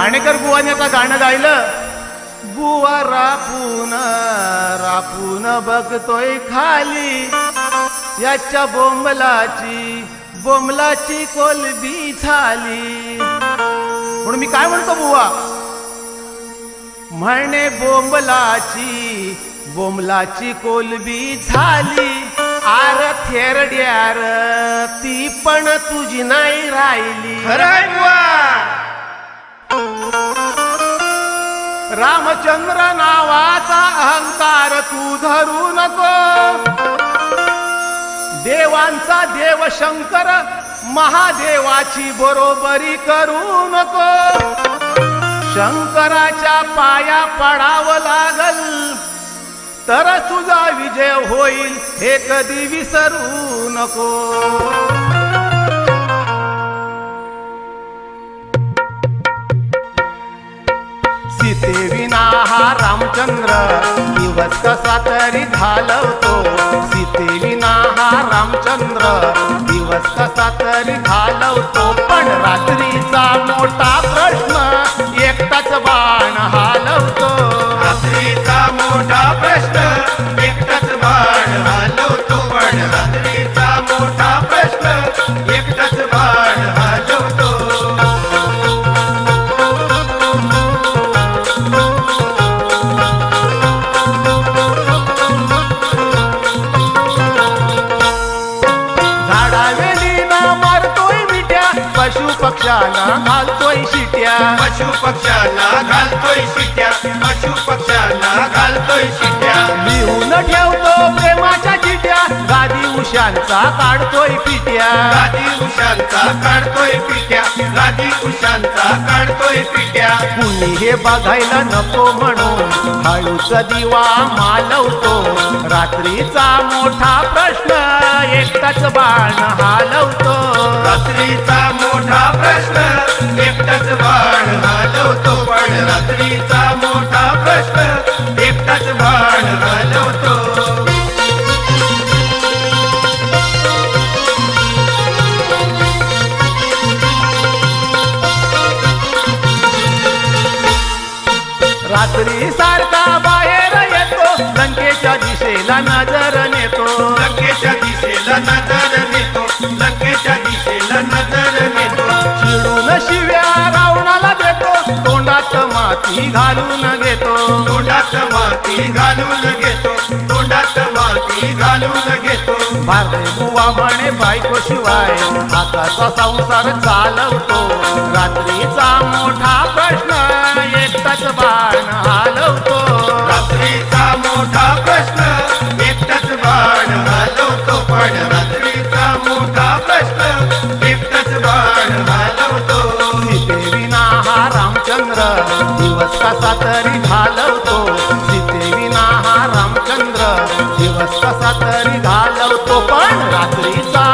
घाणेकर बुवाने गाणं गायलं, बुवा रापून रापून बघतोय खाली, याच्या बोंबलाची कोलबी झाली. म्हणून मी काय म्हणतो बुवा, म्हणे बोंबलाची कोलबी झाली, आर थेरड्यार ती पण तुझी नाही राहिली. खरंय बुवा. रामचंद्र नावाचा अहंकार तू धरू नको, देवांचा देव शंकर महादेवाची बरोबरी करू नको. शंकराच्या पाया पडावं लागल तर तुझा विजय होईल, हे कधी विसरू नको. सीतेविना हा रामचंद्र दिवस कसा तरी घालवतो. सीतेविना हा रामचंद्र दिवस कसा तरी घालवतो. पण रात्रीचा मोठा प्रश्न एकटाच बाण हालवतो. रात्रीचा मोठा प्रश्न एकटाच बाण हालवतो. पण रात्रीचा मोठा प्रश्न एकटाच बाण हालवतो. पशु पक्षाला घालतोय शिट्या. पशु पक्षाला घालतोय शिट्या. पशु पक्षाला घालतोय शिट्या. लिहून ठेवतो प्रेमाच्या चिट्या, गादी उशांचा काढतोय पिट्या. गादी उशांचा काढतोय पिट्या. गादी उशांचा काढतोय पिट्या. कुणी हे बघायला नको म्हणून हळूच दिवा मालवतो. रात्रीचा मोठा प्रश्न एकटाच बाण हालवतो. रात्रीचा मोठा प्रश्न एकटाच बाण हालवतो. पण रात्रीचा मोठा प्रश्न एकटाच बाण हालवतो. रात्री सारखा बाहेर येतो, लंकेच्या दिशेला नजर नेतो. लंकेच्या दिशेला नजर नेतो. लंकेच्या दिशेला नजर नेतो. चिडून शिव्या रावणाला देतो, तोंडात माती घालून घेतो. तोंडात माती घालून घेतो. तोंडात माती घालून घेतो. भारती बुवा म्हणे बायको शिवाय हाताचा संसार चालवतो. रात्रीचा मोठा प्रश्न एकटाच बाण हालवतो. रात्रीचा मोठा प्रश्न एकटाच बाण हालवतो. पण रात्रीचा मोठा प्रश्न एकटाच बाण हालवतो. सीतेविना हा रामचंद्र दिवस कसा तरी घालवतो. सीतेविना हा रामचंद्र दिवस कसा तरी घालवतो. पण रात्रीचा